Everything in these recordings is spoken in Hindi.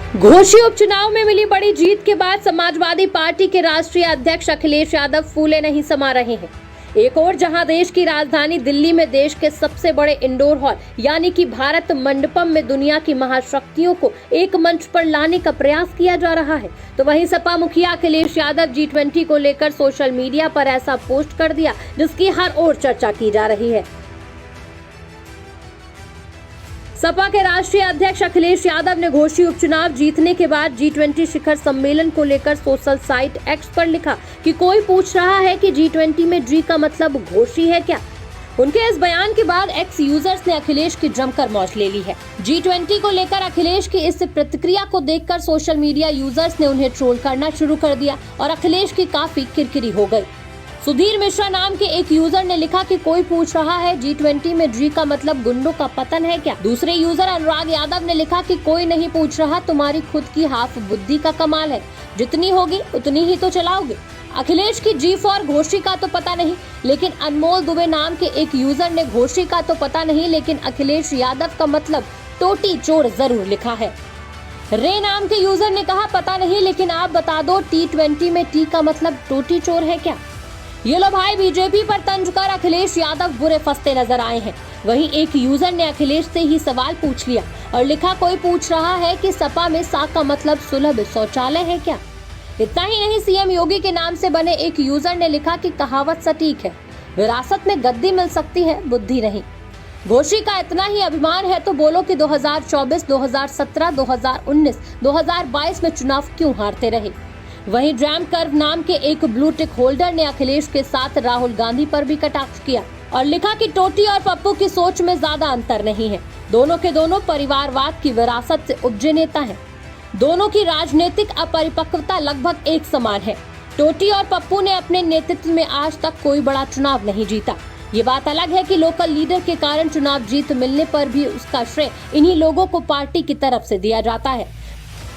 घोसी उपचुनाव में मिली बड़ी जीत के बाद समाजवादी पार्टी के राष्ट्रीय अध्यक्ष अखिलेश यादव फूले नहीं समा रहे हैं। एक और जहां देश की राजधानी दिल्ली में देश के सबसे बड़े इंडोर हॉल यानी कि भारत मंडपम में दुनिया की महाशक्तियों को एक मंच पर लाने का प्रयास किया जा रहा है, तो वहीं सपा मुखिया अखिलेश यादव G20 को लेकर सोशल मीडिया पर ऐसा पोस्ट कर दिया जिसकी हर ओर चर्चा की जा रही है। सपा के राष्ट्रीय अध्यक्ष अखिलेश यादव ने घोसी उपचुनाव जीतने के बाद G20 शिखर सम्मेलन को लेकर सोशल साइट एक्स पर लिखा कि कोई पूछ रहा है कि G20 में जी का मतलब घोसी है क्या। उनके इस बयान के बाद एक्स यूजर्स ने अखिलेश की जमकर मौज ले ली है। G20 को लेकर अखिलेश की इस प्रतिक्रिया को देखकर सोशल मीडिया यूजर्स ने उन्हें ट्रोल करना शुरू कर दिया और अखिलेश की काफी किरकिरी हो गई। सुधीर मिश्रा नाम के एक यूजर ने लिखा कि कोई पूछ रहा है G20 में जी का मतलब गुंडों का पतन है क्या। दूसरे यूजर अनुराग यादव ने लिखा कि कोई नहीं पूछ रहा, तुम्हारी खुद की हाफ बुद्धि का कमाल है, जितनी होगी उतनी ही तो चलाओगे। अखिलेश की जी फॉर घोसी का तो पता नहीं, लेकिन अनमोल दुबे नाम के एक यूजर ने घोसी का तो पता नहीं लेकिन अखिलेश यादव का मतलब टोटी चोर जरूर लिखा है। रे नाम के यूजर ने कहा पता नहीं लेकिन आप बता दो T20 में टी का मतलब टोटी चोर है क्या। ये लो भाई, बीजेपी पर तंज कर अखिलेश यादव बुरे फंसते नजर आए हैं। वहीं एक यूजर ने अखिलेश से ही सवाल पूछ लिया और लिखा कोई पूछ रहा है कि सपा में सा का मतलब सुलभ शौचालय है क्या। इतना ही नहीं, सीएम योगी के नाम से बने एक यूजर ने लिखा कि कहावत सटीक है, विरासत में गद्दी मिल सकती है, बुद्धि नहीं। घोसी का इतना ही अभिमान है तो बोलो कि 2024, 2017, 2019, 2022 में चुनाव क्यों हारते रहे। वहीं ड्रैम कर्व नाम के एक ब्लू टिक होल्डर ने अखिलेश के साथ राहुल गांधी पर भी कटाक्ष किया और लिखा कि टोटी और पप्पू की सोच में ज्यादा अंतर नहीं है, दोनों के दोनों परिवारवाद की विरासत से उपजे नेता हैं। दोनों की राजनीतिक अपरिपक्वता लगभग एक समान है। टोटी और पप्पू ने अपने नेतृत्व में आज तक कोई बड़ा चुनाव नहीं जीता। ये बात अलग है कि लोकल लीडर के कारण चुनाव जीत मिलने पर भी उसका श्रेय इन्हीं लोगों को पार्टी की तरफ से दिया जाता है।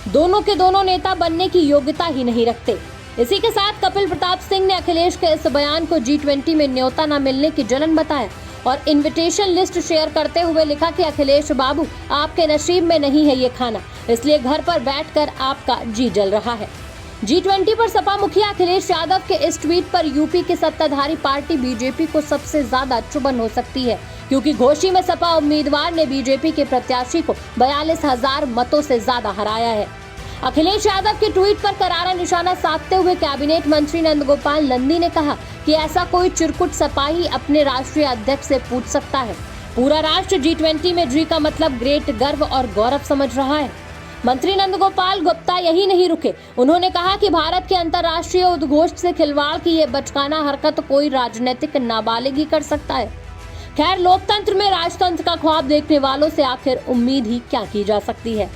दोनों के दोनों नेता बनने की योग्यता ही नहीं रखते। इसी के साथ कपिल प्रताप सिंह ने अखिलेश के इस बयान को G20 में न्योता न मिलने की जलन बताया और इनविटेशन लिस्ट शेयर करते हुए लिखा कि अखिलेश बाबू आपके नसीब में नहीं है ये खाना, इसलिए घर पर बैठकर आपका जी जल रहा है। G20 पर सपा मुखिया अखिलेश यादव के इस ट्वीट पर यूपी की सत्ताधारी पार्टी बीजेपी को सबसे ज्यादा चुभन हो सकती है, क्योंकि घोसी में सपा उम्मीदवार ने बीजेपी के प्रत्याशी को 42,000 मतों से ज्यादा हराया है। अखिलेश यादव के ट्वीट पर करारा निशाना साधते हुए कैबिनेट मंत्री नंदगोपाल नंदी ने कहा कि ऐसा कोई चिरकुट सपाही अपने राष्ट्रीय अध्यक्ष से पूछ सकता है। पूरा राष्ट्र G20 में जी का मतलब ग्रेट गर्व और गौरव समझ रहा है। मंत्री नंदगोपाल गुप्ता यही नहीं रुके, उन्होंने कहा कि भारत के अंतर्राष्ट्रीय उद्घोष से खिलवाड़ की ये बचकाना हरकत कोई राजनीतिक नाबालिग ही कर सकता है। खैर, लोकतंत्र में राजतंत्र का ख्वाब देखने वालों से आखिर उम्मीद ही क्या की जा सकती है।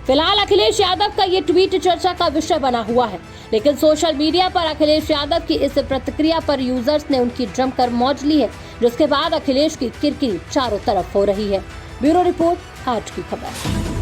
फिलहाल अखिलेश यादव का ये ट्वीट चर्चा का विषय बना हुआ है, लेकिन सोशल मीडिया पर अखिलेश यादव की इस प्रतिक्रिया पर यूजर्स ने उनकी जमकर मौज ली है, जिसके बाद अखिलेश की किरकिरी चारों तरफ हो रही है। ब्यूरो रिपोर्ट, आज की खबर।